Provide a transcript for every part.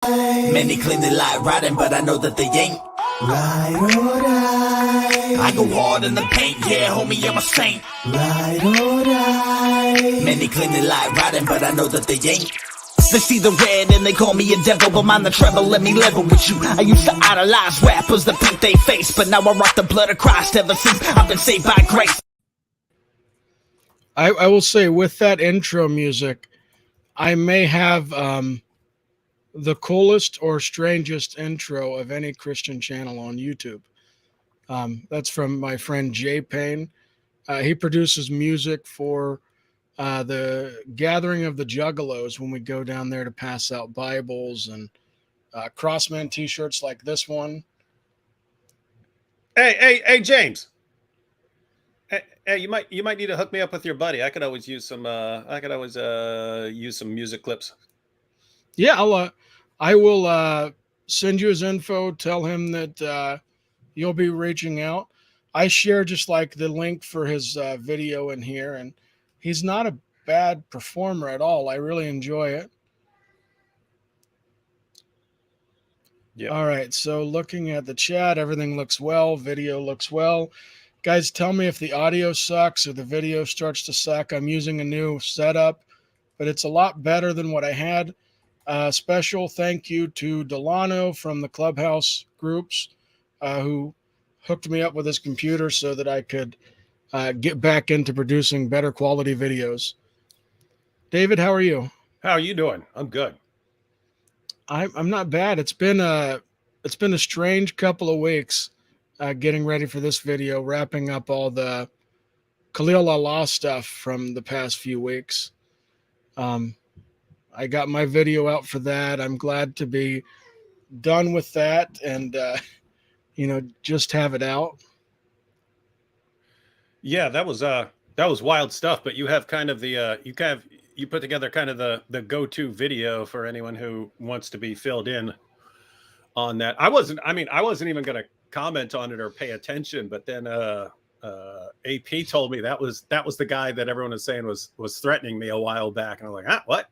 Many claim they like riding, but I know that they ain't. Ride or die. I go hard in the paint, yeah, homie, I'm a saint. Ride or die. Many claim they like riding, but I know that they ain't. They see the red and they call me a devil, but mind the treble, let me level with you. I used to idolize rappers that paint they face, but now I rock the blood of Christ ever since I've been saved by grace. I will say, with that intro music, I may have the coolest or strangest intro of any Christian channel on YouTube. That's from my friend Jay Payne. He produces music for the gathering of the Juggalos when we go down there to pass out Bibles and Crossman T-shirts like this one. Hey, James. Hey, you might need to hook me up with your buddy. I could always use some. Use some music clips. Yeah, I will send you his info. Tell him that you'll be reaching out. I share just like the link for his video in here, and he's not a bad performer at all. I really enjoy it. Yeah. All right. So looking at the chat, everything looks well. Video looks well. Guys, tell me if the audio sucks or the video starts to suck. I'm using a new setup, but it's a lot better than what I had. Special thank you to Delano from the Clubhouse groups who hooked me up with his computer so that I could get back into producing better quality videos. David, how are you? How are you doing? I'm good. I'm not bad. It's been a strange couple of weeks getting ready for this video, wrapping up all the Khalil Allah stuff from the past few weeks. I got my video out for that. I'm glad to be done with that and just have it out. Yeah, that was wild stuff. But you have kind of the you put together kind of the go-to video for anyone who wants to be filled in on that. I wasn't even going to comment on it or pay attention, but then AP told me that was the guy that everyone was saying was threatening me a while back, and I'm like, what?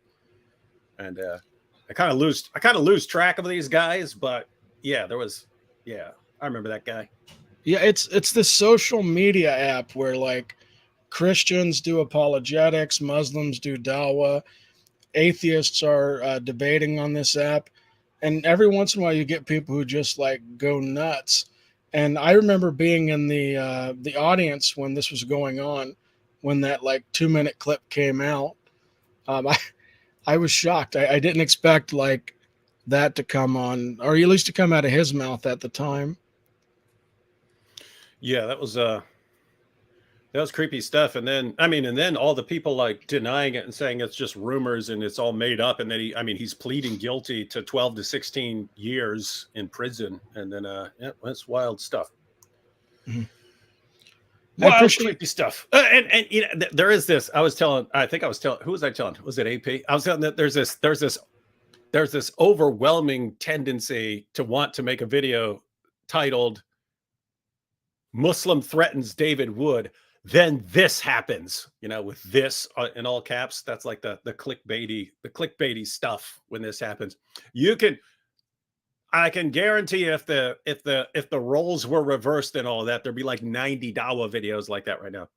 And I kind of lose track of these guys, but yeah, I remember that guy. Yeah, it's this social media app where like Christians do apologetics, Muslims do Dawah, atheists are debating on this app, and every once in a while you get people who just like go nuts. And I remember being in the audience when this was going on, when that like 2-minute clip came out. I was shocked. I didn't expect like that to come on, or at least to come out of his mouth at the time. Yeah, that was creepy stuff. And then all the people like denying it and saying it's just rumors and it's all made up. And then he's pleading guilty to 12 to 16 years in prison. And then that's wild stuff. Mm-hmm. Wild, creepy stuff. And there is this. Who was I telling? Was it AP? I was telling that there's this overwhelming tendency to want to make a video titled "Muslim threatens David Wood, then this happens," with this in all caps. That's like the clickbaity stuff. When this happens, I can guarantee if the roles were reversed and all that, there'd be like 90 Dawah videos like that right now.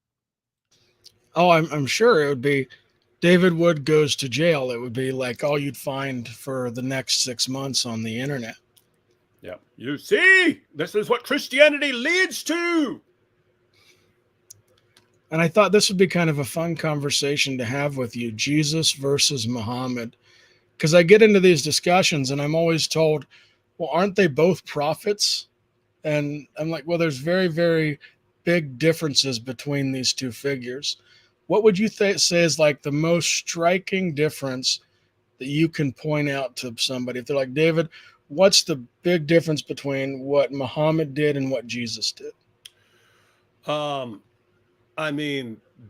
Oh, I'm sure it would be David Wood goes to jail. It would be like all you'd find for the next 6 months on the internet. Yeah. You see, this is what Christianity leads to. And I thought this would be kind of a fun conversation to have with you, Jesus versus Muhammad. Because I get into these discussions and I'm always told, well, aren't they both prophets? And I'm like, well, there's very, very big differences between these two figures. What would you say is like the most striking difference that you can point out to somebody? If they're like, David, what's the big difference between what Muhammad did and what Jesus did?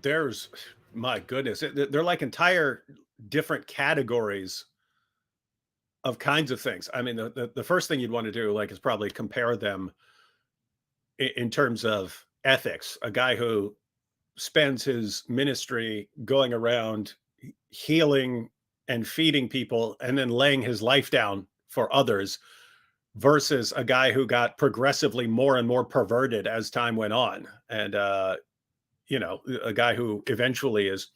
There's, my goodness, they're like entire different categories of kinds of things. The first thing you'd want to do is probably compare them in terms of ethics. A guy who spends his ministry going around healing and feeding people and then laying his life down for others versus a guy who got progressively more and more perverted as time went on. And, a guy who eventually is,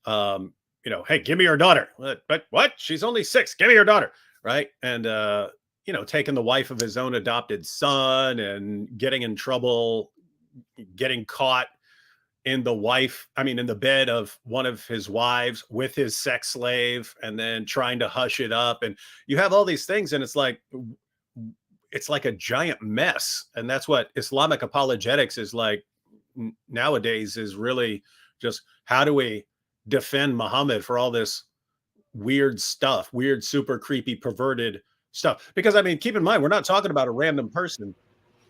hey, give me your daughter. But what? She's only 6. Give me your daughter. Right. And, taking the wife of his own adopted son and getting in trouble, getting caught in the bed of one of his wives with his sex slave, and then trying to hush it up. And you have all these things, and it's like a giant mess. And that's what Islamic apologetics is like nowadays, is really just how do we defend Muhammad for all this weird stuff, weird, super creepy, perverted stuff. Because keep in mind, we're not talking about a random person,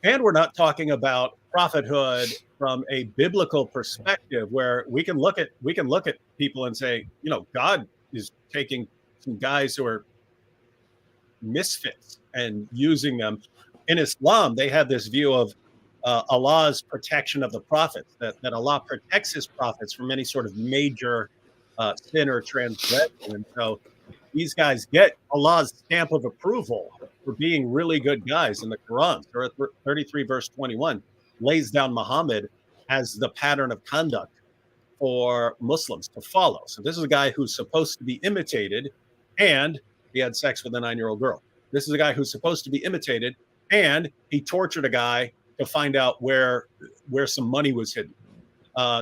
and we're not talking about prophethood from a biblical perspective, where we can look at people and say, God is taking some guys who are misfits and using them. In Islam, they have this view of Allah's protection of the prophets, that Allah protects his prophets from any sort of major sin or transgression. And so these guys get Allah's stamp of approval for being really good guys. In the Quran, Surah 33, verse 21, lays down Muhammad as the pattern of conduct for Muslims to follow. So this is a guy who's supposed to be imitated, and he had sex with a 9-year-old girl. This is a guy who's supposed to be imitated, and he tortured a guy to find out where some money was hidden.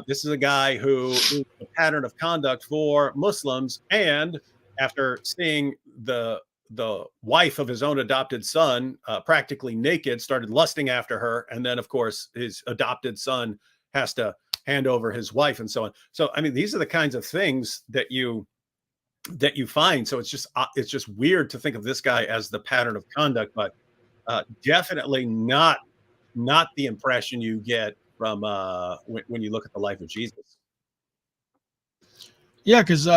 This is a guy who is a pattern of conduct for Muslims, and after seeing the wife of his own adopted son practically naked, started lusting after her, and then of course his adopted son has to hand over his wife and so on. So these are the kinds of things that you find. So it's just weird to think of this guy as the pattern of conduct, but definitely not the impression you get from when you look at the life of Jesus. Yeah, because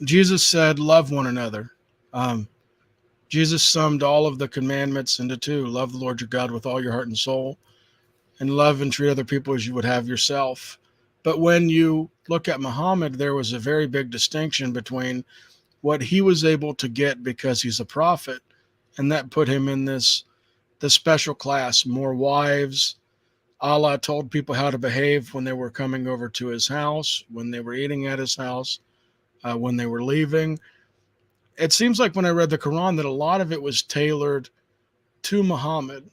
Jesus said, love one another. Jesus summed all of the commandments into 2. Love the Lord your God with all your heart and soul, and love and treat other people as you would have yourself. But when you look at Muhammad, there was a very big distinction between what he was able to get because he's a prophet, and that put him in the special class, more wives. Allah told people how to behave when they were coming over to his house, when they were eating at his house, when they were leaving. It seems like when I read the Quran that a lot of it was tailored to Muhammad.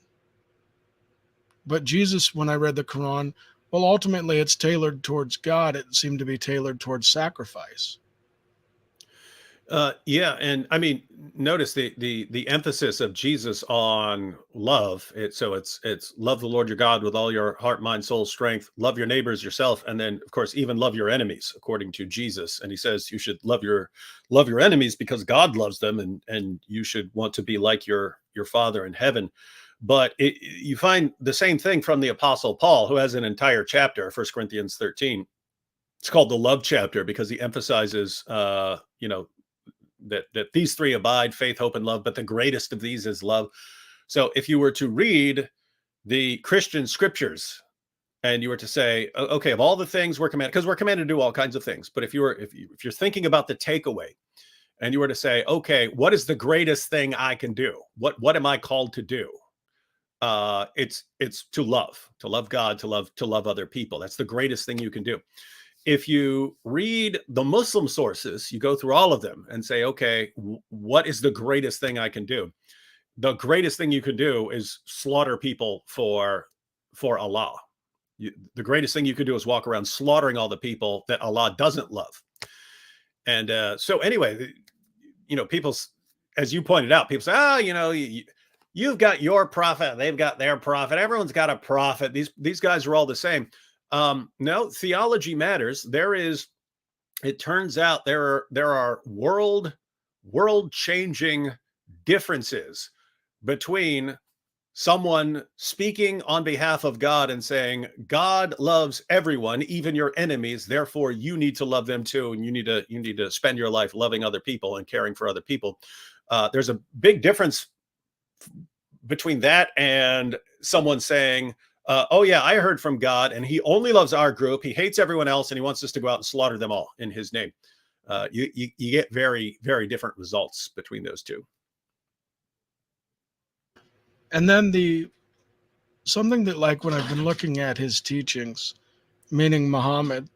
But Jesus, when I read the Quran, well, ultimately it's tailored towards God. It seemed to be tailored towards sacrifice. Yeah, and notice the emphasis of Jesus on love. It's love the Lord your God with all your heart, mind, soul, strength. Love your neighbors, yourself, and then of course even love your enemies, according to Jesus. And he says you should love your enemies because God loves them, and you should want to be like your Father in heaven. But you find the same thing from the Apostle Paul, who has an entire chapter, 1 Corinthians 13. It's called the love chapter because he emphasizes, that these 3 abide, faith, hope, and love, but the greatest of these is love. So if you were to read the Christian scriptures and you were to say, okay, of all the things we're commanded, because we're commanded to do all kinds of things, but if you're thinking about the takeaway and you were to say, okay, what is the greatest thing I can do? What am I called to do? It's to love God, to love other people. That's the greatest thing you can do. If you read the Muslim sources, you go through all of them and say, okay, what is the greatest thing I can do? The greatest thing you can do is slaughter people for Allah. The greatest thing you could do is walk around slaughtering all the people that Allah doesn't love. And so anyway, people, as you pointed out, people say, you've got your prophet, they've got their prophet. Everyone's got a prophet. These guys are all the same. No, theology matters. It turns out there are world-changing differences between someone speaking on behalf of God and saying, God loves everyone, even your enemies. Therefore, you need to love them too. And you need to spend your life loving other people and caring for other people. There's a big difference between that and someone saying, oh yeah, I heard from God and he only loves our group. He hates everyone else and he wants us to go out and slaughter them all in his name. You get very, very different results between those two. And then something that, like, when I've been looking at his teachings, meaning Muhammad,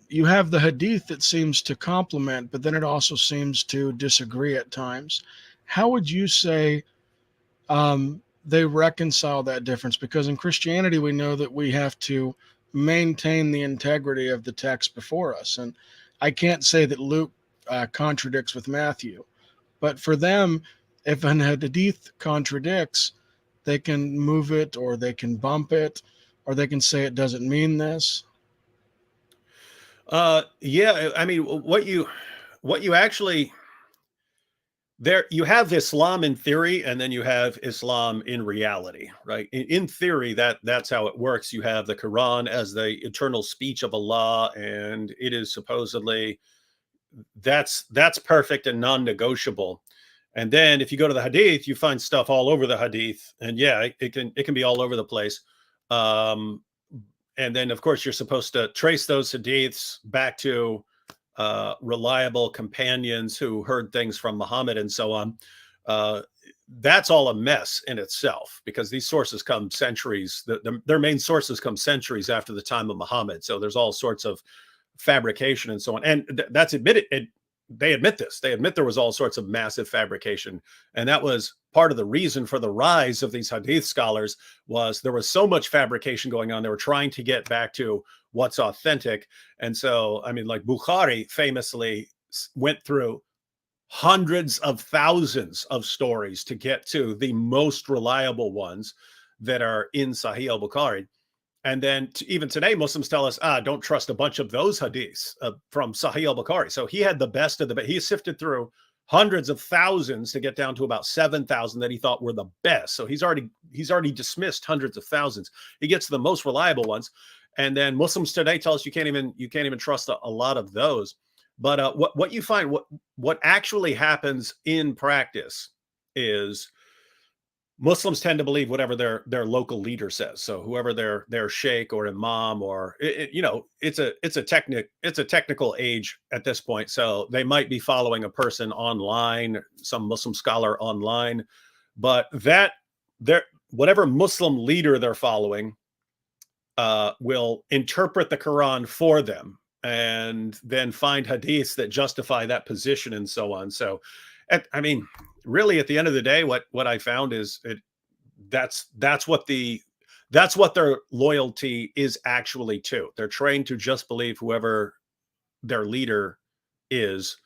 you have the hadith that seems to complement, but then it also seems to disagree at times. How would you say they reconcile that difference? Because in Christianity, we know that we have to maintain the integrity of the text before us. And I can't say that Luke contradicts with Matthew, but for them, if an hadith contradicts, they can move it, or they can bump it, or they can say it doesn't mean this. Yeah, I mean, what you actually there you have Islam in theory, and then you have Islam in reality, right? In theory, that's how it works. You have the Quran as the eternal speech of Allah, and it is supposedly that's perfect and non-negotiable. And then if you go to the Hadith, you find stuff all over the Hadith, and yeah, it can be all over the place. Um, and then of course you're supposed to trace those Hadiths back to reliable companions who heard things from Muhammad and so on. Uh, that's all a mess in itself, because these sources come centuries. Their main sources come centuries after the time of Muhammad. So there's all sorts of fabrication and so on. And that's admitted. They admit this. They admit there was all sorts of massive fabrication, and that was part of the reason for the rise of these Hadith scholars. Was there was so much fabrication going on. They were trying to get back to what's authentic. And so, I mean, like Bukhari famously went through hundreds of thousands of stories to get to the most reliable ones that are in Sahih al-Bukhari. And then even today, Muslims tell us, don't trust a bunch of those hadiths from Sahih al-Bukhari. So he had the best of the best. He sifted through hundreds of thousands to get down to about 7,000 that he thought were the best. So he's already dismissed hundreds of thousands. He gets to the most reliable ones. And then Muslims today tell us you can't even trust a lot of those. But what you find, what actually happens in practice is Muslims tend to believe whatever their local leader says. So whoever their sheikh or imam, or it's a technical age at this point. So they might be following a person online, some Muslim scholar online, but whatever Muslim leader they're following will interpret the Quran for them, and then find hadiths that justify that position and so on. So, I mean, really, at the end of the day, what I found is that's what their loyalty is actually to. They're trained to just believe whoever their leader is,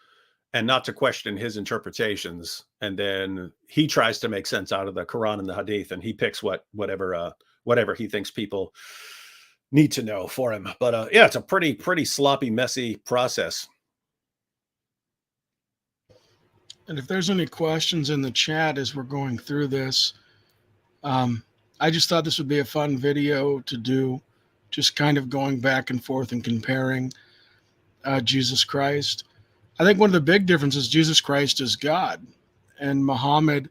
and not to question his interpretations. And then he tries to make sense out of the Quran and the Hadith, and he picks whatever he thinks people need to know for him. But yeah, it's a pretty sloppy, messy process. And if there's any questions in the chat as we're going through this, I just thought this would be a fun video to do, just kind of going back and forth and comparing Jesus Christ. I think one of the big differences, Jesus Christ is God, and Muhammad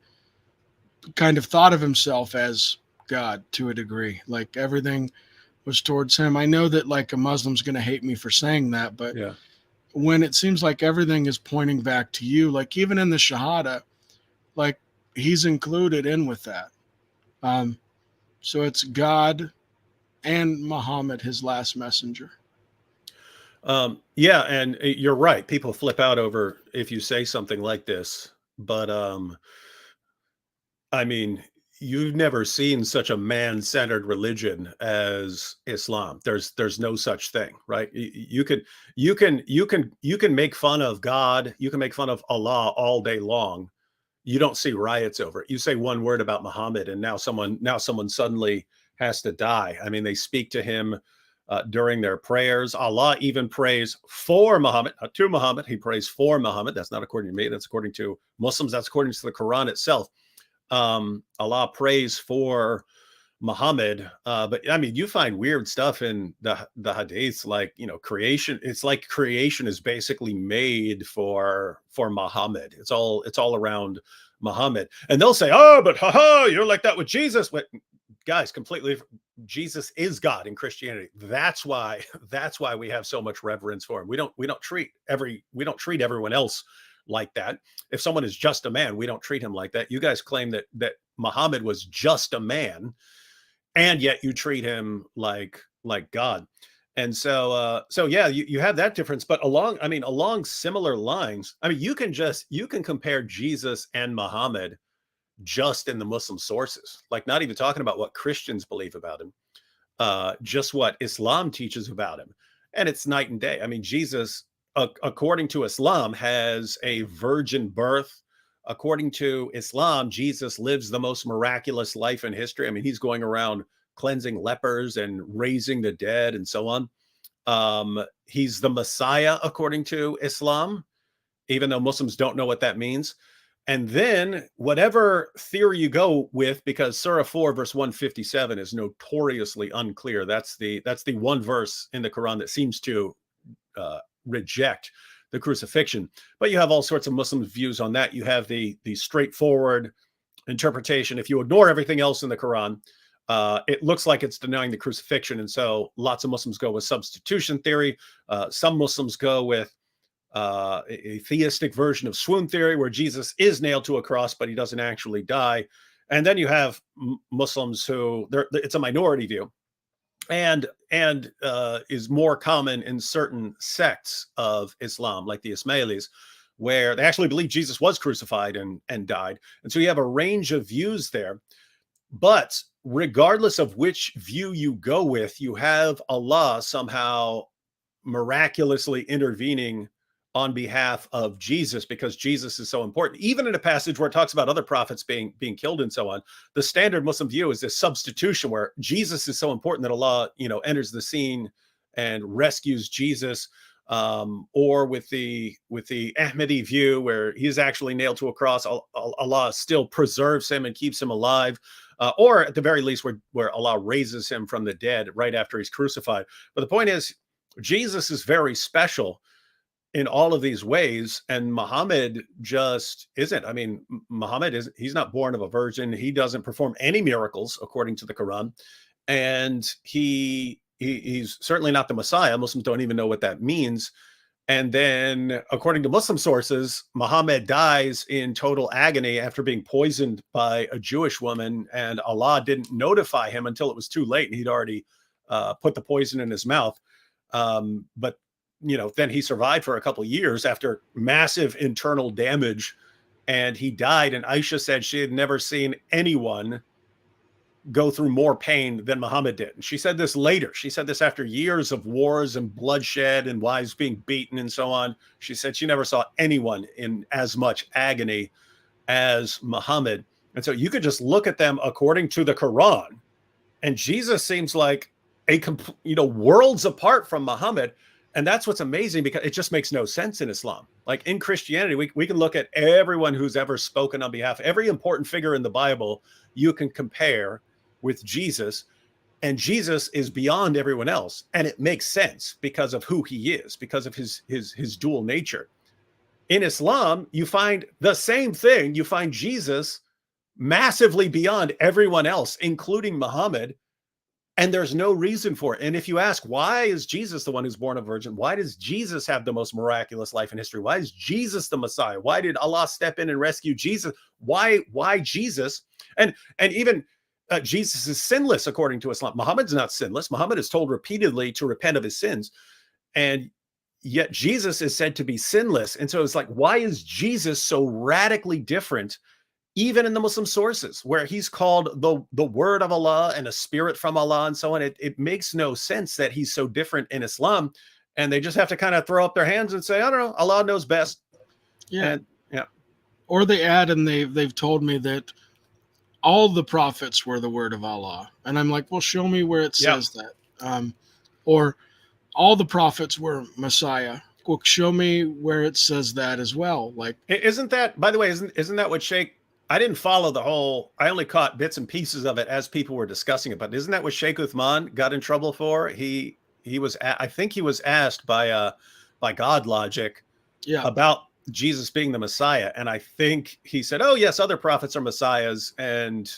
kind of thought of himself as God to a degree. Like, everything was towards him. I know that, like, a Muslim's going to hate me for saying that, but Yeah. when it seems like everything is pointing back to you, like even in the Shahada, like he's included in with that. So it's God and Muhammad, his last messenger. Yeah, and you're right. People flip out over if you say something like this, but I mean, you've never seen such a man-centered religion as Islam. There's no such thing, right? You can make fun of God, you can make fun of Allah all day long. You don't see riots over it. You say one word about Muhammad, and now someone suddenly has to die. I mean, they speak to him during their prayers. Allah even prays for Muhammad, not to Muhammad. He prays for Muhammad. That's not according to me. That's according to Muslims. That's according to the Quran itself. Allah prays for Muhammad. But I mean, you find weird stuff in the hadiths, like, creation. It's like creation is basically made for Muhammad. It's all around Muhammad. And they'll say, oh, but you're like that with Jesus. But guys, completely, Jesus is God in Christianity. That's why we have so much reverence for him. We don't treat everyone else like that. If someone is just a man, we don't treat him like that. You guys claim that Muhammad was just a man, and yet you treat him like God. And so yeah, you have that difference. But along similar lines, you can compare Jesus and Muhammad just in the Muslim sources, like not even talking about what Christians believe about him, just what Islam teaches about him. And it's night and day. Jesus, according to Islam, has a virgin birth. According to Islam, Jesus lives the most miraculous life in history. He's going around cleansing lepers and raising the dead and so on. He's the Messiah, according to Islam, even though Muslims don't know what that means. And then whatever theory you go with, because Surah 4, verse 157 is notoriously unclear. That's the one verse in the Quran that seems to reject the crucifixion. But you have all sorts of Muslim views on that. You have the straightforward interpretation. If you ignore everything else in the Quran, it looks like it's denying the crucifixion. And so lots of Muslims go with substitution theory. Some Muslims go with a theistic version of swoon theory, where Jesus is nailed to a cross, but he doesn't actually die. And then you have Muslims who it's a minority view, and is more common in certain sects of Islam, like the Ismailis, where they actually believe Jesus was crucified and died. And so you have a range of views there. But regardless of which view you go with, you have Allah somehow miraculously intervening on behalf of Jesus, because Jesus is so important. Even in a passage where it talks about other prophets being killed and so on, the standard Muslim view is this substitution where Jesus is so important that Allah, enters the scene and rescues Jesus. Or with the Ahmadi view, where he's actually nailed to a cross, Allah still preserves him and keeps him alive. Or at the very least, where Allah raises him from the dead right after he's crucified. But the point is, Jesus is very special in all of these ways, and Muhammad just isn't. He's not born of a virgin. He doesn't perform any miracles according to the Quran, and he's certainly not the Messiah. Muslims don't even know what that means. And then, according to Muslim sources, Muhammad dies in total agony after being poisoned by a Jewish woman, and Allah didn't notify him until it was too late, and he'd already put the poison in his mouth. But then he survived for a couple of years after massive internal damage, and he died. And Aisha said she had never seen anyone go through more pain than Muhammad did. And she said this later. She said this after years of wars and bloodshed and wives being beaten and so on. She said she never saw anyone in as much agony as Muhammad. And so you could just look at them according to the Quran, and Jesus seems like worlds apart from Muhammad. And that's what's amazing, because it just makes no sense in Islam. Like in Christianity, we can look at everyone who's ever spoken on behalf, every important figure in the Bible you can compare with Jesus, and Jesus is beyond everyone else. And it makes sense because of who he is, because of his dual nature. In Islam, you find the same thing. You find Jesus massively beyond everyone else, including Muhammad. And there's no reason for it. And if you ask, why is Jesus the one who's born of a virgin? Why does Jesus have the most miraculous life in history? Why is Jesus the Messiah? Why did Allah step in and rescue Jesus? Why Jesus? And even Jesus is sinless according to Islam. Muhammad's not sinless. Muhammad is told repeatedly to repent of his sins. And yet Jesus is said to be sinless. And so it's like, why is Jesus so radically different, even in the Muslim sources, where he's called the word of Allah and a spirit from Allah and so on? It makes no sense that he's so different in Islam. And they just have to kind of throw up their hands and say, I don't know, Allah knows best. Yeah. And, yeah. Or they add, and they've told me that all the prophets were the word of Allah. And I'm like, well, show me where it says that. Or all the prophets were Messiah. Well, show me where it says that as well. Like, isn't that, by the way, isn't that what Sheikh, I didn't follow the whole, I only caught bits and pieces of it as people were discussing it, but isn't that what Sheikh Uthman got in trouble for? He was, I think he was asked by God Logic about Jesus being the Messiah. And I think he said, oh yes, other prophets are Messiahs. And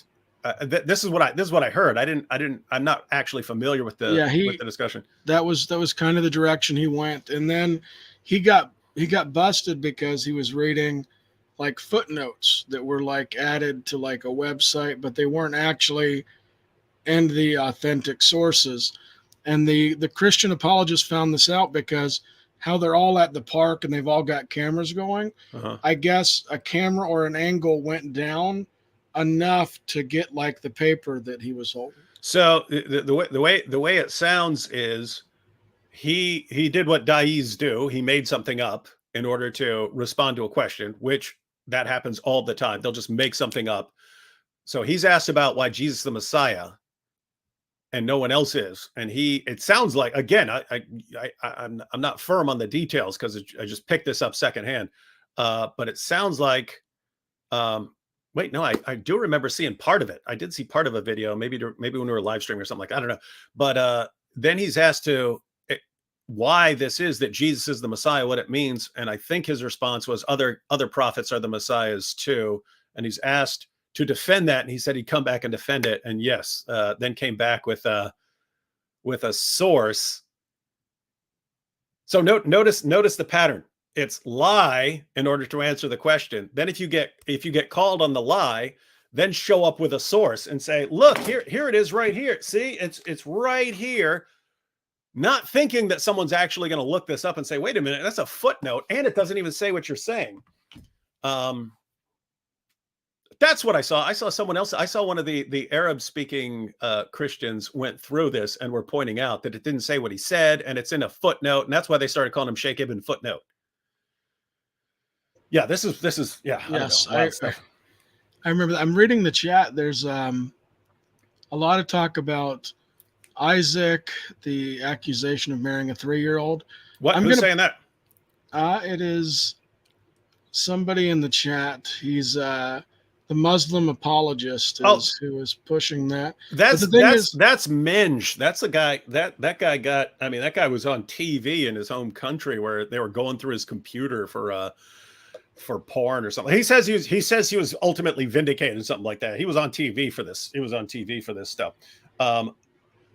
this is what I heard. I'm not actually familiar with the discussion. That was kind of the direction he went. And then he got he got busted because he was reading like footnotes that were like added to like a website, but they weren't actually in the authentic sources. And the Christian apologists found this out because how they're all at the park and they've all got cameras going. Uh-huh. I guess a camera or an angle went down enough to get like the paper that he was holding. So the way it sounds is he did what Dais do. He made something up in order to respond to a question, which that happens all the time. They'll just make something up. So he's asked about why Jesus is the Messiah and no one else is. And it sounds like, again, I'm not firm on the details because I just picked this up secondhand. But it sounds like, wait, no, I do remember seeing part of it. I did see part of a video, maybe when we were live streaming or something like, I don't know. But then he's asked why this is that Jesus is the Messiah, what it means. And I think his response was other prophets are the Messiahs too. And he's asked to defend that. And he said he'd come back and defend it. And yes, then came back with a source. So notice the pattern. It's lie in order to answer the question. Then if you get called on the lie, then show up with a source and say, look, here it is right here. See, it's right here. Not thinking that someone's actually going to look this up and say, wait a minute, that's a footnote. And it doesn't even say what you're saying. That's what I saw. I saw someone else. I saw one of the Arab speaking Christians went through this and were pointing out that it didn't say what he said. And it's in a footnote. And that's why they started calling him Sheikh Ibn Footnote. Yeah, this is yeah. Yes, I remember that. I'm reading the chat. There's a lot of talk about Isaac, the accusation of marrying a 3-year-old. Who's saying that? It is somebody in the chat. He's the Muslim apologist who is pushing that. That's Minge. That's the guy that guy got. I mean, that guy was on TV in his home country where they were going through his computer for porn or something. He says he was ultimately vindicated, something like that. He was on TV for this. He was on TV for this stuff.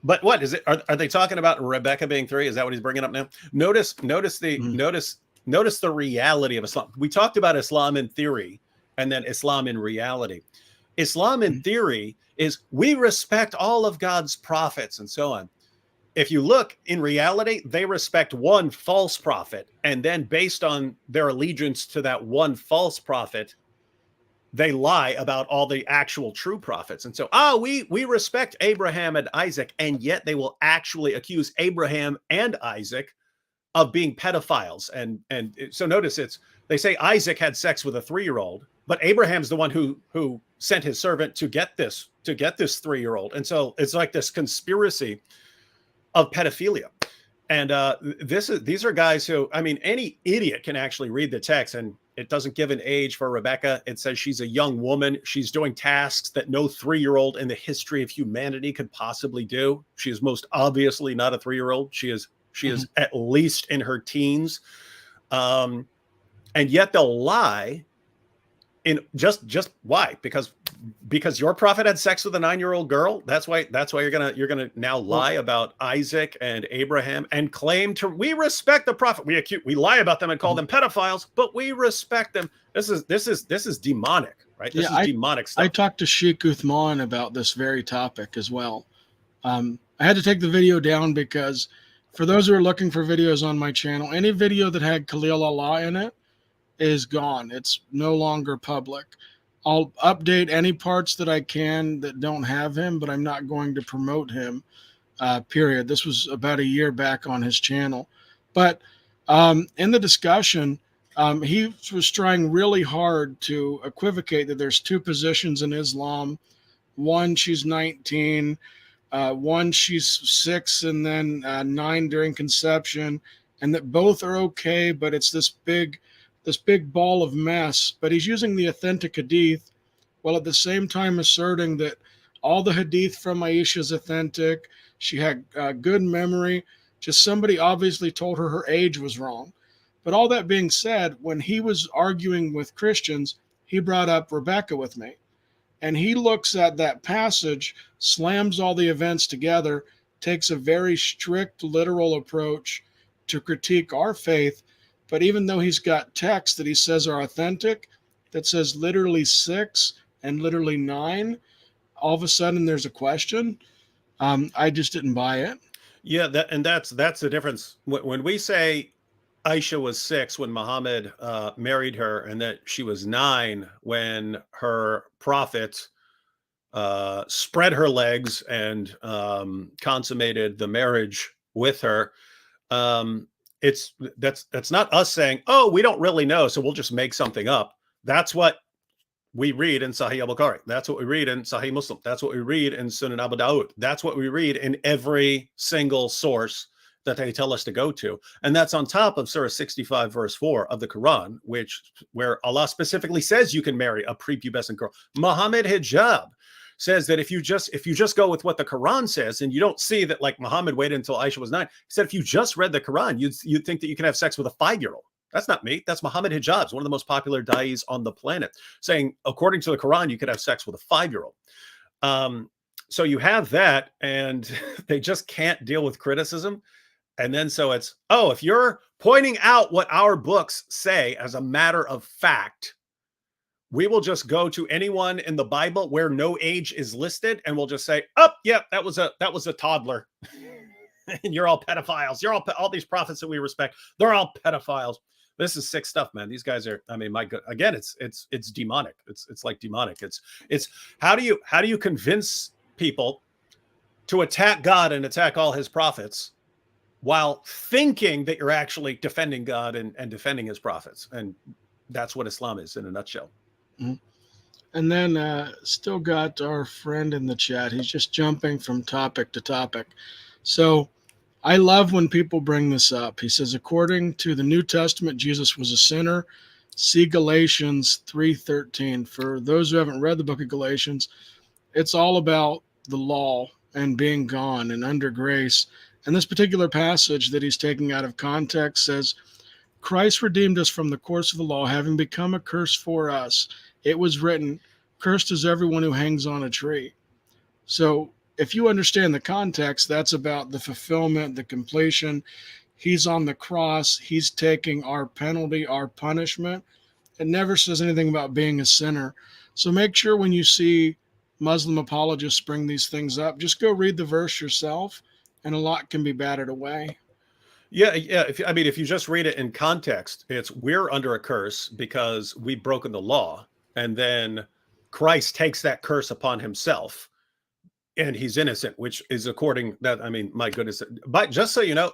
But what is it? Are they talking about Rebecca being 3? Is that what he's bringing up now? Notice the reality of Islam. We talked about Islam in theory and then Islam in reality. Islam in theory is we respect all of God's prophets and so on. If you look in reality, they respect one false prophet. And then based on their allegiance to that one false prophet, they lie about all the actual true prophets. And so, we respect Abraham and Isaac, and yet they will actually accuse Abraham and Isaac of being pedophiles. And so notice they say Isaac had sex with a 3-year-old, but Abraham's the one who sent his servant to get this 3-year-old. And so it's like this conspiracy of pedophilia. And these are guys who, I mean, any idiot can actually read the text, and it doesn't give an age for Rebecca. It says she's a young woman. She's doing tasks that no 3-year-old in the history of humanity could possibly do. She is most obviously not a 3-year-old. She is at least in her teens. And yet they'll lie in just why? Because your prophet had sex with a 9-year-old girl. That's why you're gonna now lie about Isaac and Abraham and claim we respect the prophet. We lie about them and call them pedophiles, but we respect them. This is demonic, right? This is demonic stuff. I talked to Sheikh Uthman about this very topic as well. I had to take the video down because for those who are looking for videos on my channel, any video that had Khalil Allah in it is gone. It's no longer public. I'll update any parts that I can that don't have him, but I'm not going to promote him, period. This was about a year back on his channel. But in the discussion, he was trying really hard to equivocate that there's 2 positions in Islam. One, she's 19. One, she's 6 and then 9 during conception, and that both are okay, but it's this big ball of mess. But he's using the authentic hadith while at the same time asserting that all the hadith from Aisha is authentic. She had good memory. Just somebody obviously told her her age was wrong. But all that being said, when he was arguing with Christians, he brought up Rebecca with me. And he looks at that passage, slams all the events together, takes a very strict literal approach to critique our faith, But even though he's got texts that he says are authentic, that says literally 6 and literally 9, all of a sudden there's a question. I just didn't buy it. Yeah, that's the difference. When we say Aisha was 6 when Muhammad married her, and that she was 9 when her prophet spread her legs and consummated the marriage with her. That's not us saying, oh, we don't really know, so we'll just make something up. That's what we read in Sahih al-Bukhari. That's what we read in Sahih Muslim. That's what we read in Sunan Abu Dawud. That's what we read in every single source that they tell us to go to. And that's on top of Surah 65, verse 4 of the Quran, where Allah specifically says you can marry a prepubescent girl. Muhammad hijab says that if you just go with what the Quran says, and you don't see that, like, Muhammad waited until Aisha was 9. He said if you just read the Quran, you'd think that you can have sex with a 5-year-old. That's not me. That's Muhammad Hijab, one of the most popular da'is on the planet, saying, according to the Quran, you could have sex with a 5-year-old. So you have that, and they just can't deal with criticism. And then so it's, oh, if you're pointing out what our books say as a matter of fact, we will just go to anyone in the Bible where no age is listed, and we'll just say, oh, yeah, that was a toddler. And you're all pedophiles. You're all these prophets that we respect. They're all pedophiles. This is sick stuff, man. These guys are, I mean, my God, again, it's demonic. It's like demonic. It's how do you convince people to attack God and attack all his prophets while thinking that you're actually defending God and defending his prophets? And that's what Islam is in a nutshell. Mm-hmm. And then still got our friend in the chat. He's just jumping from topic to topic. So I love when people bring this up. He says, according to the New Testament, Jesus was a sinner. See Galatians 3:13. For those who haven't read the book of Galatians, it's all about the law and being gone and under grace. And this particular passage that he's taking out of context says, Christ redeemed us from the course of the law, having become a curse for us. It was written, cursed is everyone who hangs on a tree. So if you understand the context, that's about the fulfillment, the completion. He's on the cross. He's taking our penalty, our punishment. It never says anything about being a sinner. So make sure when you see Muslim apologists bring these things up, just go read the verse yourself, and a lot can be batted away. Yeah. If you just read it in context, it's we're under a curse because we've broken the law, and then Christ takes that curse upon himself. And he's innocent, which is according that, I mean, my goodness. But just so you know,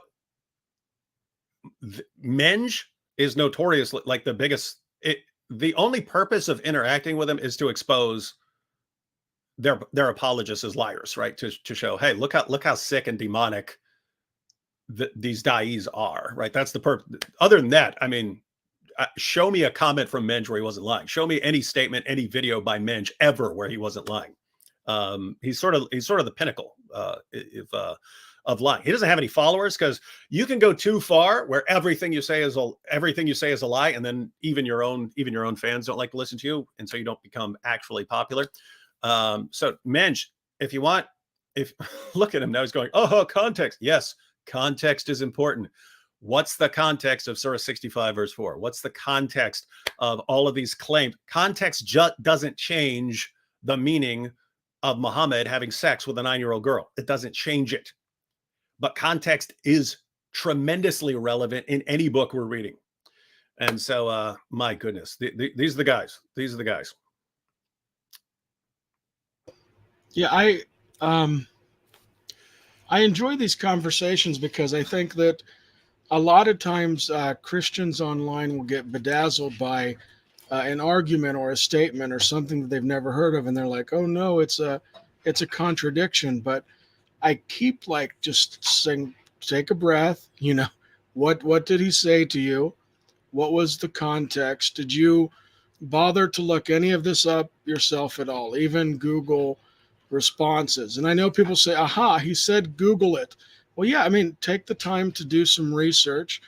Menge is notoriously like the biggest. The only purpose of interacting with him is to expose their apologists as liars, right? To show, hey, look how sick and demonic these da'is are, right? That's the purpose. Other than that, I mean, show me a comment from Menge where he wasn't lying. Show me any statement, any video by Menge ever where he wasn't lying. He's sort of the pinnacle of lying. He doesn't have any followers because you can go too far where everything you say is a lie, and then even your own fans don't like to listen to you, and so you don't become actually popular. So Menge, if look at him now, he's going, oh, context. Yes, context is important. What's the context of Surah 65, verse 4? What's the context of all of these claims? Context doesn't change the meaning of Muhammad having sex with a 9-year-old girl. It doesn't change it. But context is tremendously relevant in any book we're reading. And so, my goodness, these are the guys. These are the guys. Yeah, I enjoy these conversations because I think that a lot of times Christians online will get bedazzled by an argument or a statement or something that they've never heard of, and they're like, oh no, it's a contradiction. But I keep like just saying, take a breath, what did he say to you? What was the context? Did you bother to look any of this up yourself at all, even Google responses? And I know people say, aha, he said Google it. Well, yeah, I mean, take the time to do some research.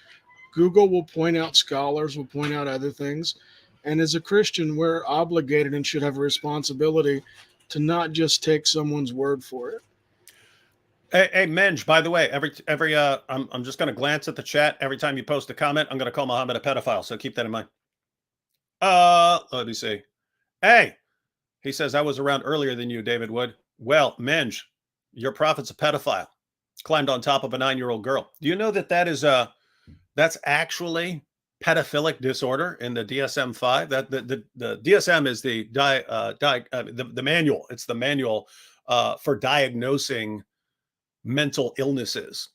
Google will point out scholars, will point out other things. And as a Christian, we're obligated and should have a responsibility to not just take someone's word for it. Hey, Menj, by the way, I'm just going to glance at the chat. Every time you post a comment, I'm going to call Muhammad a pedophile. So keep that in mind. Let me see. Hey, he says, I was around earlier than you, David Wood. Well, Menj, your prophet's a pedophile. Climbed on top of a 9-year-old girl. Do you know that's actually pedophilic disorder in the DSM-5? That the DSM is the manual. It's the manual for diagnosing mental illnesses.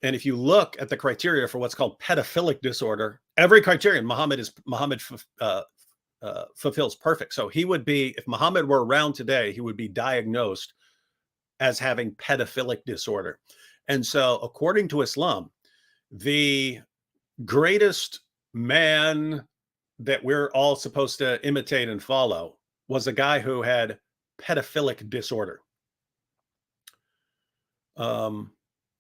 And if you look at the criteria for what's called pedophilic disorder, every criterion Muhammad fulfills perfect. So he would be, if Muhammad were around today, he would be diagnosed as having pedophilic disorder. And so, according to Islam, the greatest man that we're all supposed to imitate and follow was a guy who had pedophilic disorder.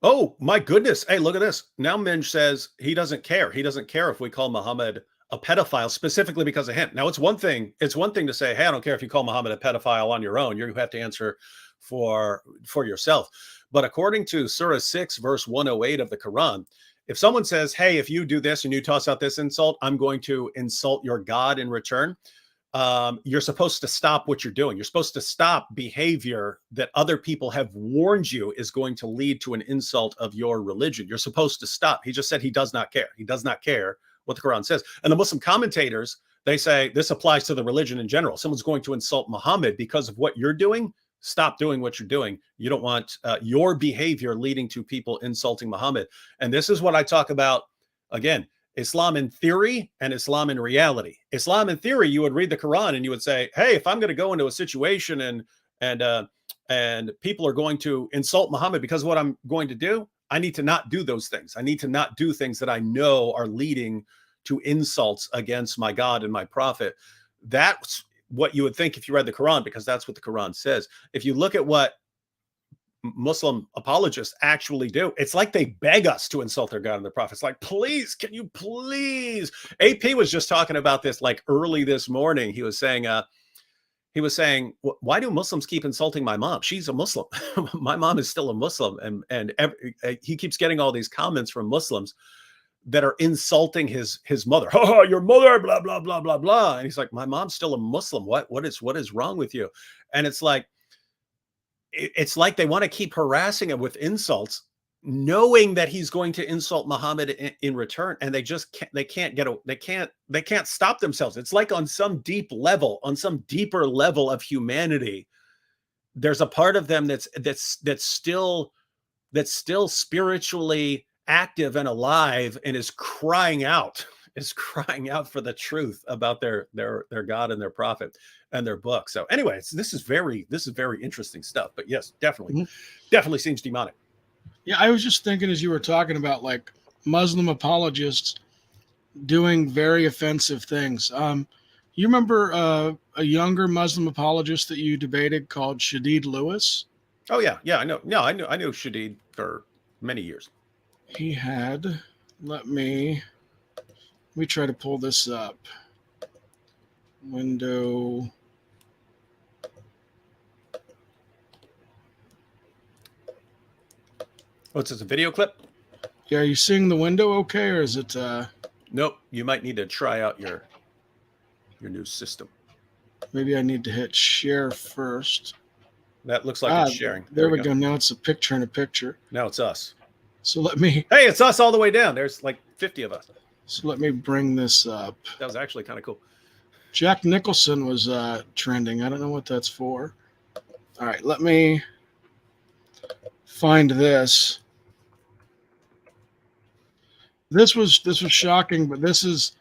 Oh my goodness. Hey, look at this. Now Minj says he doesn't care. He doesn't care if we call Muhammad a pedophile specifically because of him. Now it's one thing to say, hey, I don't care if you call Muhammad a pedophile on your own. You have to answer for yourself. But according to Surah 6, verse 108 of the Quran, if someone says, hey, if you do this and you toss out this insult, I'm going to insult your God in return. You're supposed to stop what you're doing. You're supposed to stop behavior that other people have warned you is going to lead to an insult of your religion. You're supposed to stop. He just said he does not care. He does not care what the Quran says. And the Muslim commentators, they say this applies to the religion in general. Someone's going to insult Muhammad because of what you're doing. Stop doing what you're doing. You don't want your behavior leading to people insulting Muhammad. And this is what I talk about again. Islam in theory and Islam in reality. Islam in theory, you would read the Quran and you would say, hey, if I'm going to go into a situation and people are going to insult Muhammad because of what I'm going to do, I need to not do those things. I need to not do things that I know are leading to insults against my God and my prophet. That's what you would think if you read the Quran, because that's what the Quran says. If you look at what Muslim apologists actually do, it's like they beg us to insult their God and their prophet. It's like, please, can you please? AP was just talking about this like early this morning. He was saying, why do Muslims keep insulting my mom? She's a Muslim. My mom is still a Muslim. And he keeps getting all these comments from Muslims that are insulting his mother. Oh, your mother, blah, blah, blah, blah, blah. And he's like, my mom's still a Muslim. What is wrong with you? And it's like they want to keep harassing him with insults, knowing that he's going to insult Muhammad in return. And they can't stop themselves. It's like on some deeper level of humanity, there's a part of them that's still spiritually active and alive and is crying out for the truth about their God and their prophet and their book. So anyways, this is very interesting stuff. But yes, definitely seems demonic. Yeah, I was just thinking as you were talking about like Muslim apologists doing very offensive things. You remember a younger Muslim apologist that you debated called Shadid Lewis? Oh yeah, I know. No, I knew Shadid for many years. He had, let me try to pull this up. Window. What's this, a video clip? Yeah, are you seeing the window okay, or is it Nope, you might need to try out your new system. Maybe I need to hit share first. That looks like it's sharing. There we go. Now it's a picture in a picture. Now it's us. So let me... Hey, it's us all the way down. There's like 50 of us. So let me bring this up. That was actually kind of cool. Jack Nicholson was trending. I don't know what that's for. All right, let me find this. This was shocking, but this is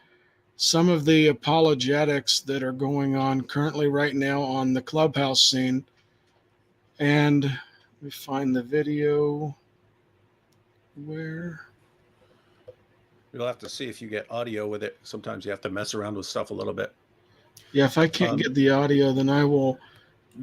some of the apologetics that are going on currently right now on the Clubhouse scene. And let me find the video. Where? You'll have to see if you get audio with it. Sometimes you have to mess around with stuff a little bit. Yeah, if I can't get the audio, then I will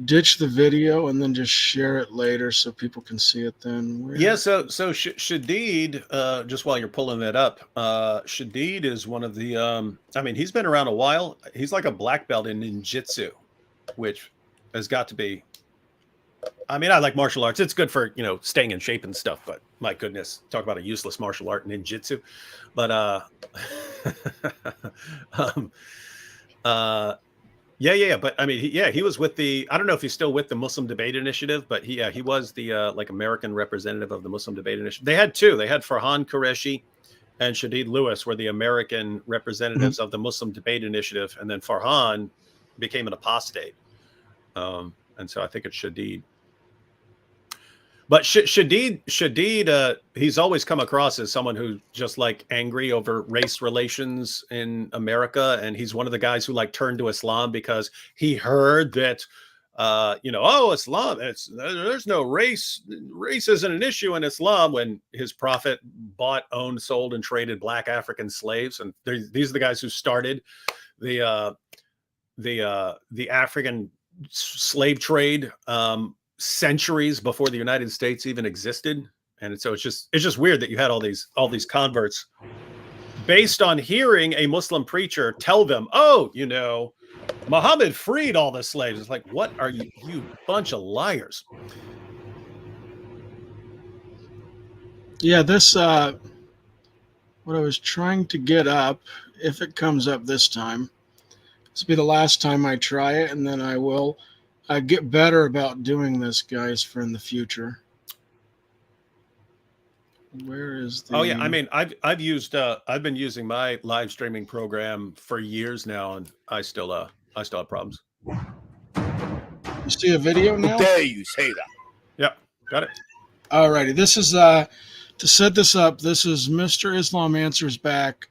ditch the video and then just share it later so people can see it then. Where? Yeah, so Shadid, just while you're pulling that up, Shadid is one of the, he's been around a while. He's like a black belt in ninjutsu, which has got to be I mean, I like martial arts. It's good for, staying in shape and stuff, but my goodness, talk about a useless martial art, ninjutsu. But um, yeah. But I mean, he was with I don't know if he's still with the Muslim Debate Initiative, but he was the like American representative of the Muslim Debate Initiative. They had two. They had Farhan Qureshi and Shadid Lewis were the American representatives of the Muslim Debate Initiative, and then Farhan became an apostate. And so I think it's Shadid. But Shadid, he's always come across as someone who's just like angry over race relations in America, and he's one of the guys who like turned to Islam because he heard that, Islam, there's no race isn't an issue in Islam, when his prophet bought, owned, sold, and traded black African slaves, and these are the guys who started the African slave trade. Centuries before the United States even existed. And so it's just weird that you had all these converts based on hearing a Muslim preacher tell them, Muhammad freed all the slaves. It's like, what are you bunch of liars? Yeah, this what I was trying to get up, if it comes up this time, this will be the last time I try it, and then I will get better about doing this, guys, for in the future. Where is the? Oh yeah, I mean, I've been using my live streaming program for years now, and I still have problems. You see a video now? How dare you say that? Yep, got it. Alrighty, this is to set this up. This is Mr. Islam Answers Back.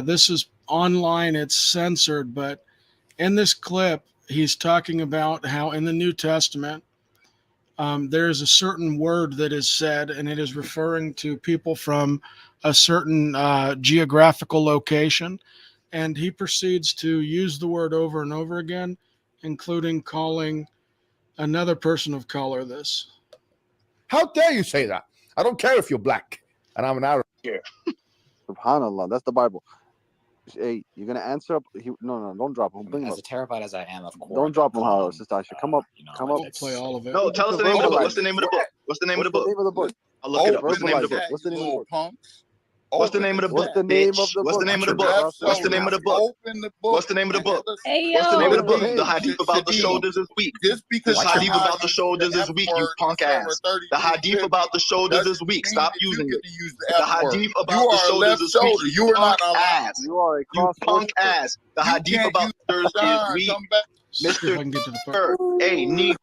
This is online. It's censored, but in this clip, he's talking about how in the New Testament, there is a certain word that is said, and it is referring to people from a certain geographical location. And he proceeds to use the word over and over again, including calling another person of color this. How dare you say that? I don't care if you're black and I'm an Arab here. SubhanAllah, that's the Bible. Hey, you're gonna answer up. No, don't drop him. Bring him As up. terrified as I am, of course. Don't drop him, Sister Aisha. Come up. Come up. Don't play all of it. No, tell us the name of the book. What's the name of the book? What's the name of the book? What's the name of the book? I'll look it up. What's the name of the book? What's the name of the book? Punks. What's the name of the book? What's the name of bitch? the What's the book? name of the book? What's the name of the book? Open the book. What's the name of the book? Hey, What's the name of the book? Hey, The hadith about the shoulders is weak. Just because The hadith about the shoulders is weak, you punk ass. The hadith about the shoulders is weak. Stop using it. The hadith about the shoulders is weak. You are not Punk ass. You are a You cross punk ass. The hadith about the shoulders is weak. See if I can get to the part. Hey, need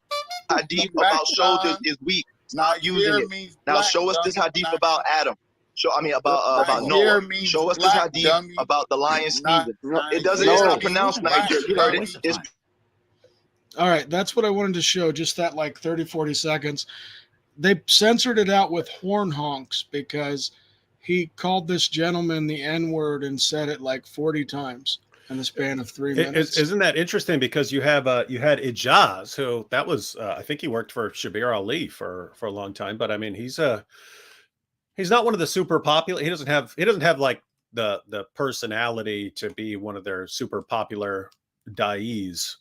hadith about shoulders is weak. Stop using it. Now show us this hadith about Adam. About Noah. Show us this hadith about the lion sneezing. It doesn't. It's not pronounced Niger. You heard it. It's All right, that's what I wanted to show, just that like 30, 40 seconds. They censored it out with horn honks because he called this gentleman the N-word and said it like 40 times in the span of 3 minutes. Isn't that interesting? Because you had Ijaz, who that was I think he worked for Shabir Ali for a long time, but I mean he's not one of the super popular. He doesn't have like the personality to be one of their super popular da'is.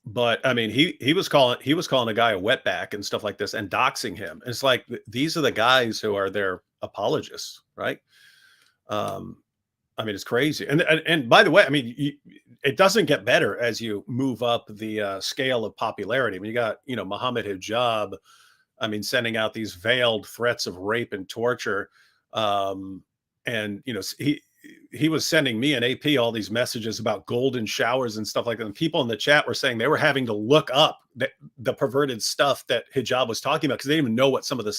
But I mean, he was calling a guy a wetback and stuff like this and doxing him. It's like these are the guys who are their apologists, right? I mean, it's crazy. And by the way, I mean, it doesn't get better as you move up the scale of popularity. I mean, you got Muhammad Hijab. I mean, sending out these veiled threats of rape and torture. And, he was sending me and AP all these messages about golden showers and stuff like that. And people in the chat were saying they were having to look up the perverted stuff that Hijab was talking about because they didn't even know what some of the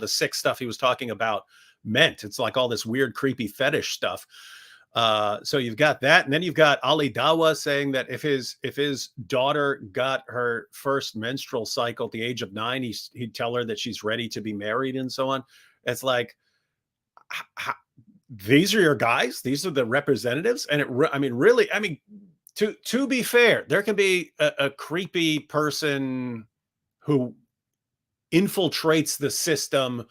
sick stuff he was talking about meant. It's like all this weird, creepy fetish stuff. So you've got that. And then you've got Ali Dawah saying that if his daughter got her first menstrual cycle at the age of 9, he'd tell her that she's ready to be married and so on. It's like, these are your guys. These are the representatives. And really, to be fair, there can be a creepy person who infiltrates the system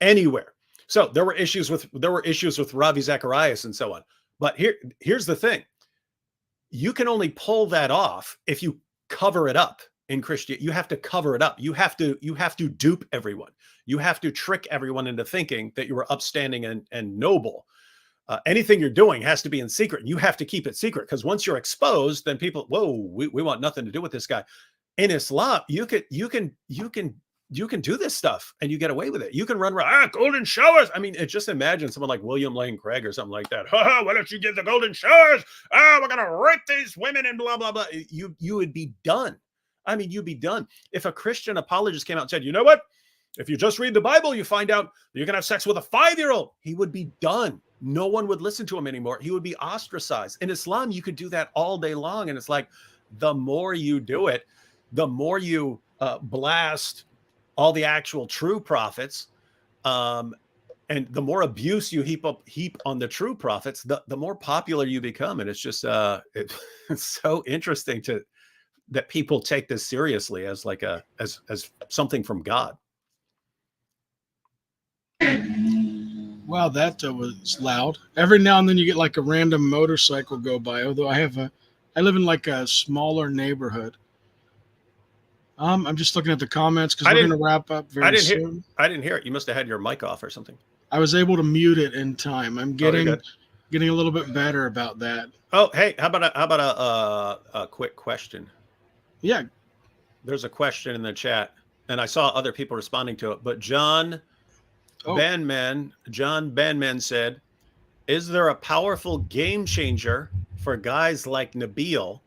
anywhere. So there were issues with Ravi Zacharias and so on. But here's the thing. You can only pull that off if you cover it up. in Christianity. You have to cover it up. You have to dupe everyone. You have to trick everyone into thinking that you are upstanding and noble. Anything you're doing has to be in secret. You have to keep it secret, because once you're exposed, then people, whoa, we want nothing to do with this guy. In Islam, you can do this stuff and you get away with it. You can run around, golden showers. I mean, just imagine someone like William Lane Craig or something like that. Why don't you give the golden showers? We're gonna rape these women and blah blah blah. You would be done. I mean, you'd be done. If a Christian apologist came out and said, you know what? If you just read the Bible, you find out you can have sex with a 5-year-old. He would be done. No one would listen to him anymore. He would be ostracized. In Islam, you could do that all day long. And it's like, the more you do it, the more you blast all the actual true prophets, and the more abuse you heap on the true prophets, the more popular you become. And it's just it's so interesting that people take this seriously as like as something from God. Wow, that was loud. Every now and then you get like a random motorcycle go by. Although I live in like a smaller neighborhood. I'm just looking at the comments because we're going to wrap up very soon. I didn't hear it. You must have had your mic off or something. I was able to mute it in time. I'm getting a little bit better about that. Oh, hey, how about a quick question? Yeah. There's a question in the chat, and I saw other people responding to it. But John Banman said, "Is there a powerful game changer for guys like Nabil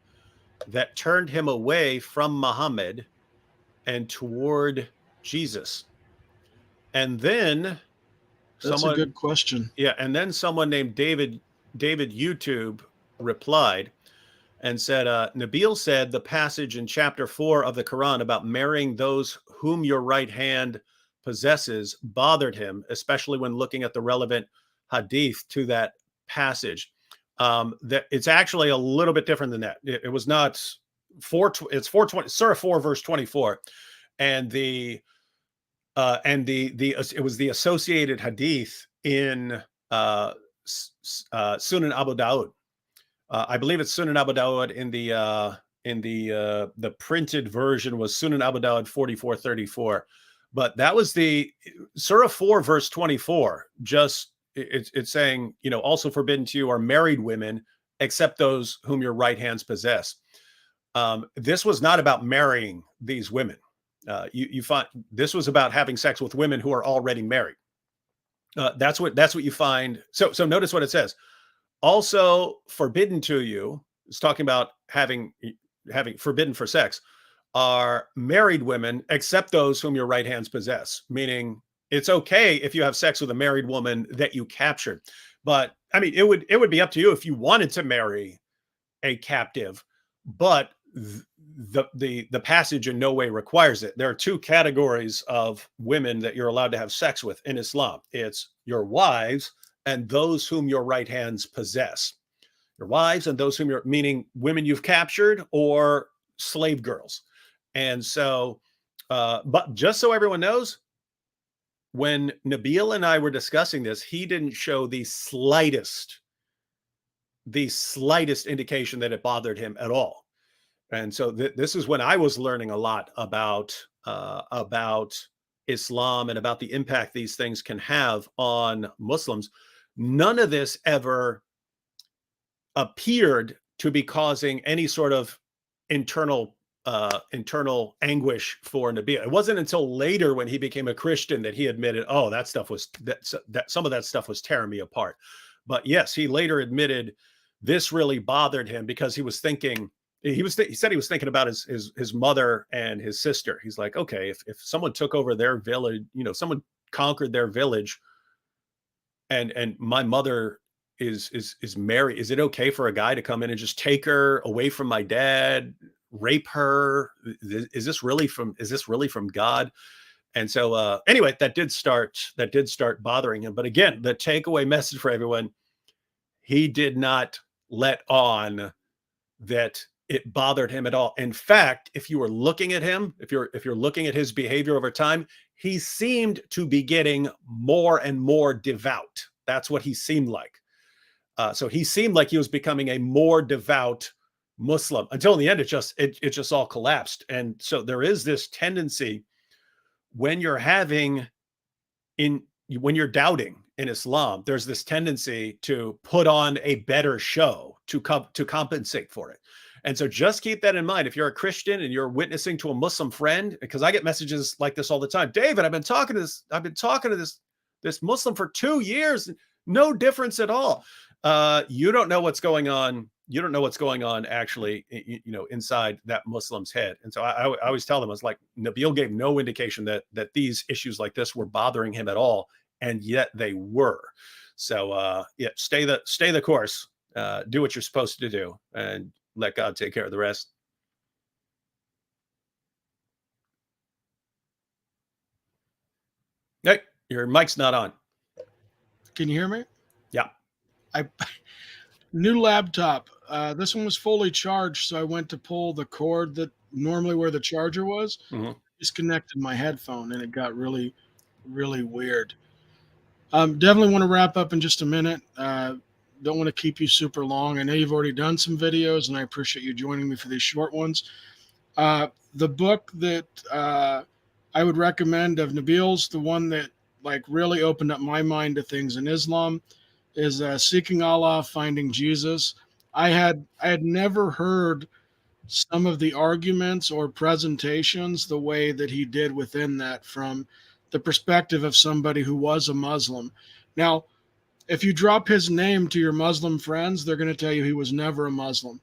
that turned him away from Muhammad and toward Jesus?" And then that's a good question. Yeah, and then someone named David YouTube replied and said, Nabil said the passage in chapter 4 of the Quran about marrying those whom your right hand possesses bothered him, especially when looking at the relevant hadith to that passage. That it's actually a little bit different than that. It was not it's 420, Surah 4 verse 24, and it was the associated hadith in Sunan Abu Dawud. I believe it's Sunan Abu Dawud. In the printed version was Sunan Abu Dawud 4434, but that was the Surah 4 verse 24. Just it's saying, also forbidden to you are married women except those whom your right hands possess. This was not about marrying these women. You find this was about having sex with women who are already married. That's what you find. So notice what it says. Also forbidden to you, it's talking about having forbidden for sex, are married women except those whom your right hands possess. Meaning it's okay if you have sex with a married woman that you captured. But I mean, it would be up to you if you wanted to marry a captive, but the passage in no way requires it. There are two categories of women that you're allowed to have sex with in Islam. It's your wives and those whom your right hands possess. Your wives and those whom meaning women you've captured or slave girls. And so, but just so everyone knows, when Nabil and I were discussing this, he didn't show the slightest indication that it bothered him at all. And so this is when I was learning a lot about Islam and about the impact these things can have on Muslims. None of this ever appeared to be causing any sort of internal anguish for Nabil. It wasn't until later when he became a Christian that he admitted, oh, that some of that stuff was tearing me apart. But yes, he later admitted this really bothered him because he was thinking, he said he was thinking about his mother and his sister. He's like, okay, if someone took over their village, someone conquered their village, and my mother is married, is it okay for a guy to come in and just take her away from my dad, rape her? Is this really from God? And so anyway, that did start bothering him. But again, the takeaway message for everyone, he did not let on that it bothered him at all. In fact, if you were looking at him, if you're looking at his behavior over time, he seemed to be getting more and more devout. That's what he seemed like. So he seemed like he was becoming a more devout Muslim until in the end, it just all collapsed. And so there is this tendency when you're doubting in Islam, there's this tendency to put on a better show to compensate for it. And so just keep that in mind. If you're a Christian and you're witnessing to a Muslim friend, because I get messages like this all the time. David, I've been talking to this Muslim for 2 years, no difference at all. You don't know what's going on. You don't know what's going on actually, inside that Muslim's head. And so I always tell them, I was like, Nabil gave no indication that these issues like this were bothering him at all, and yet they were. So yeah, stay the course. Do what you're supposed to do, and let God take care of the rest. Hey, your mic's not on. Can you hear me? Yeah. New laptop. This one was fully charged, so I went to pull the cord that normally where the charger was. Disconnected my headphone, and it got really, really weird. Definitely want to wrap up in just a minute. Don't want to keep you super long. I know you've already done some videos, and I appreciate you joining me for these short ones. The book that I would recommend of Nabil's, the one that like really opened up my mind to things in Islam, is Seeking Allah, Finding Jesus. I had never heard some of the arguments or presentations the way that he did within that from the perspective of somebody who was a Muslim. Now, if you drop his name to your Muslim friends, they're going to tell you he was never a Muslim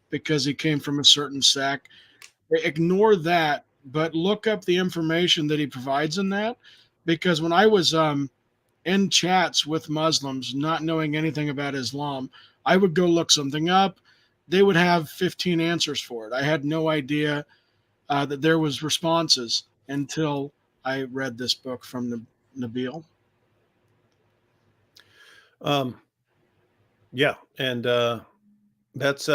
because he came from a certain sect. Ignore that, but look up the information that he provides in that, because when I was in chats with Muslims, not knowing anything about Islam, I would go look something up. They would have 15 answers for it. I had no idea that there was responses until I read this book from Nabil. Yeah. And that's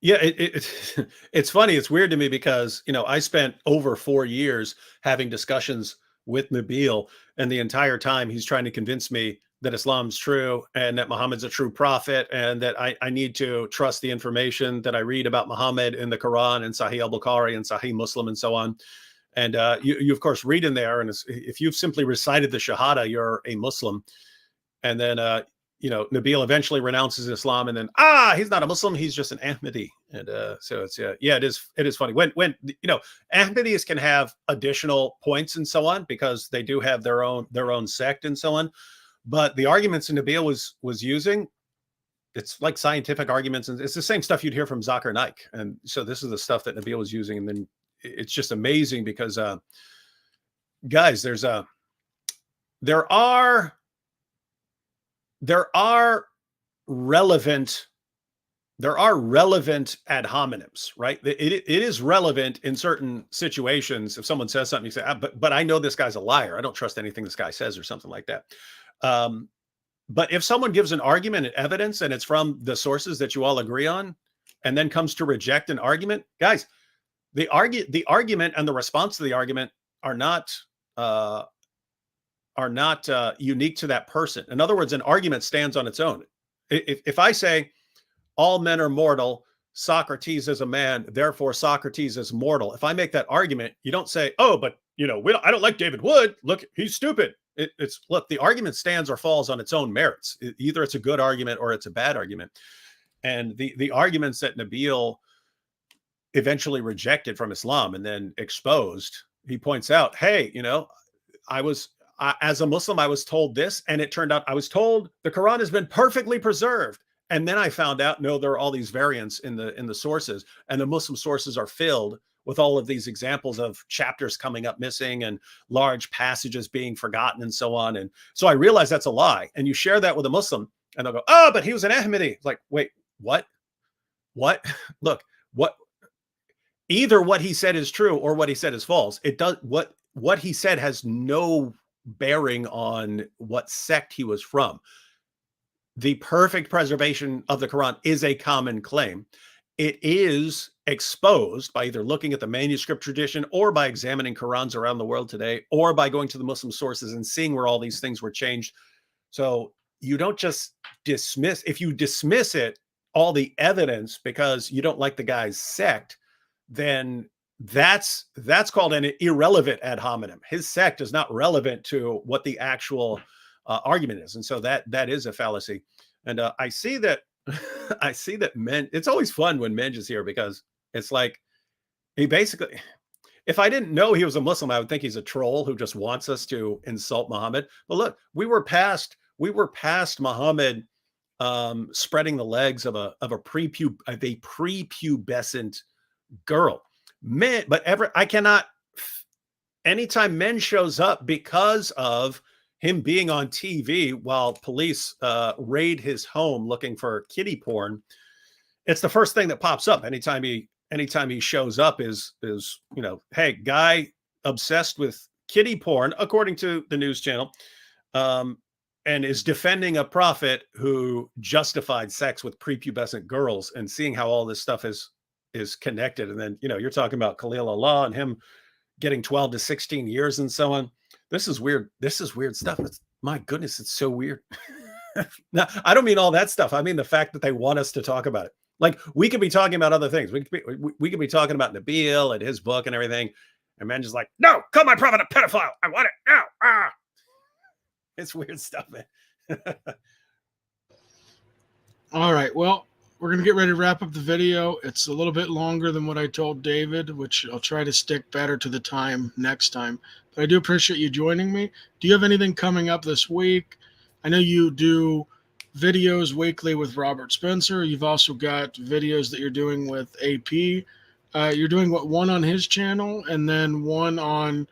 yeah, it's funny. It's weird to me because, I spent over 4 years having discussions with Nabil, and the entire time he's trying to convince me that Islam's true and that Muhammad's a true prophet, and that I need to trust the information that I read about Muhammad in the Quran and Sahih al-Bukhari and Sahih Muslim and so on. And you of course read in there, and if you've simply recited the Shahada, you're a Muslim. And then Nabil eventually renounces Islam, and then he's not a Muslim, he's just an Ahmadi. And so it's it is funny when Ahmadis can have additional points and so on, because they do have their own sect and so on. But the arguments Nabil was using, it's like scientific arguments, and it's the same stuff you'd hear from Zakir Naik. And so this is the stuff that Nabil was using. And then it's just amazing because guys, there are relevant ad hominems, right? It is relevant in certain situations. If someone says something, you say, but I know this guy's a liar, I don't trust anything this guy says, or something like that. But if someone gives an argument and evidence, and it's from the sources that you all agree on, and then comes to reject an argument, guys, the argument and the response to the argument are not unique to that person. In other words, an argument stands on its own. If I say all men are mortal, Socrates is a man, therefore Socrates is mortal. If I make that argument, you don't say, oh, but I don't like David Wood. Look, he's stupid. Look, the argument stands or falls on its own merits. Either it's a good argument or it's a bad argument. And the arguments that Nabil eventually rejected from Islam and then exposed, he points out, hey, as a Muslim, I was told this, and it turned out I was told the Quran has been perfectly preserved. And then I found out, no, there are all these variants in the sources, and the Muslim sources are filled with all of these examples of chapters coming up missing and large passages being forgotten and so on. And so I realized that's a lie. And you share that with a Muslim, and they'll go, oh, but he was an Ahmadi. It's like, wait, what? Look, either what he said is true or what he said is false. It does what he said has no bearing on what sect he was from. The perfect preservation of the Quran is a common claim. It is exposed by either looking at the manuscript tradition, or by examining Qurans around the world today, or by going to the Muslim sources and seeing where all these things were changed. So you don't just dismiss. If you dismiss it all the evidence because you don't like the guy's sect, then that's called an irrelevant ad hominem. His sect is not relevant to what the actual argument is, and so that is a fallacy. And I see that I see that men. It's always fun when Minj is here because it's like he basically. If I didn't know he was a Muslim, I would think he's a troll who just wants us to insult Muhammad. But look, we were past Muhammad spreading the legs of a prepubescent girl. Men, but I cannot. Anytime men shows up because of him being on TV while police raid his home looking for kiddie porn, it's the first thing that pops up anytime he shows up is hey, guy obsessed with kiddie porn, according to the news channel, and is defending a prophet who justified sex with prepubescent girls, and seeing how all this stuff is connected. And then, you're talking about Khalil Allah and him getting 12 to 16 years and so on. This is weird. This is weird stuff. My goodness, it's so weird. Now, I don't mean all that stuff. I mean the fact that they want us to talk about it. Like, we could be talking about other things. We could be talking about Nabil and his book and everything. And men just like, no, call my prophet a pedophile. I want it now. It's weird stuff, man. All right. Well, we're going to get ready to wrap up the video. It's a little bit longer than what I told David, which I'll try to stick better to the time next time. But I do appreciate you joining me. Do you have anything coming up this week? I know you do videos weekly with Robert Spencer. You've also got videos that you're doing with AP. You're doing one on his channel and then one on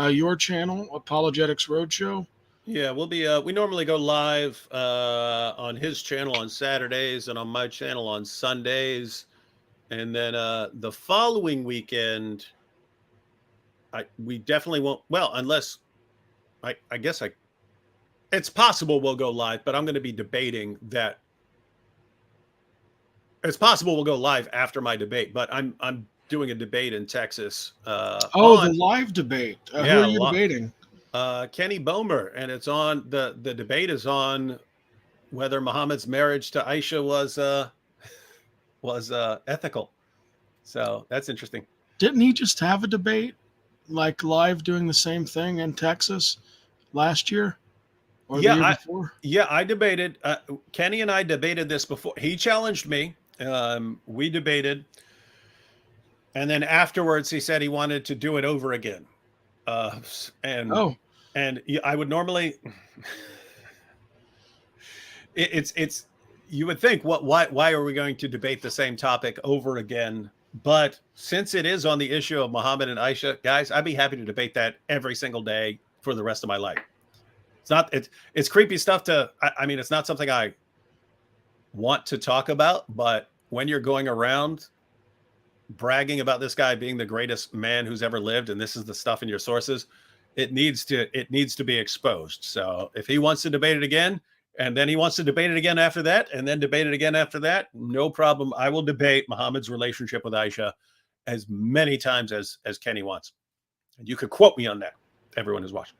your channel, Apologetics Roadshow. Yeah, we'll be. We normally go live on his channel on Saturdays and on my channel on Sundays, and then the following weekend, we definitely won't. Well, unless I guess it's possible we'll go live, but I'm going to be debating that. It's possible we'll go live after my debate, but I'm doing a debate in Texas. The live debate. Who are you debating? Kenny Bomer, and it's on the debate is on whether Muhammad's marriage to Aisha was ethical. So that's interesting. Didn't he just have a debate, like live, doing the same thing in Texas last year? Or the year before? I debated. Kenny and I debated this before. He challenged me. We debated, and then afterwards he said he wanted to do it over again. And I would normally. It's you would think why are we going to debate the same topic over again? But since it is on the issue of Muhammad and Aisha, guys, I'd be happy to debate that every single day for the rest of my life. It's creepy stuff I mean, it's not something I want to talk about, but when you're going around bragging about this guy being the greatest man who's ever lived, and this is the stuff in your sources, it needs to be exposed. So if he wants to debate it again, and then he wants to debate it again after that, and then debate it again after that, no problem. I will debate Muhammad's relationship with Aisha as many times as Kenny wants. And you could quote me on that, everyone who's watching.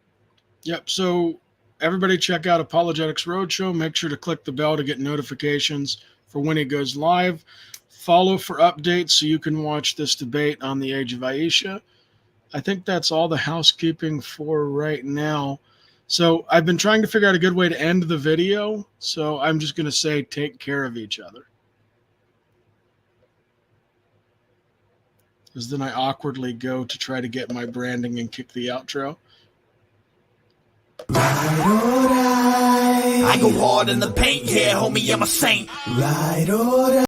Yep. So everybody check out Apologetics Roadshow. Make sure to click the bell to get notifications for when it goes live. Follow for updates so you can watch this debate on the age of Aisha. I think that's all the housekeeping for right now. So I've been trying to figure out a good way to end the video. So I'm just going to say take care of each other. Because then I awkwardly go to try to get my branding and kick the outro. I go hard in the paint, yeah, homie, I'm a saint. Ride or die.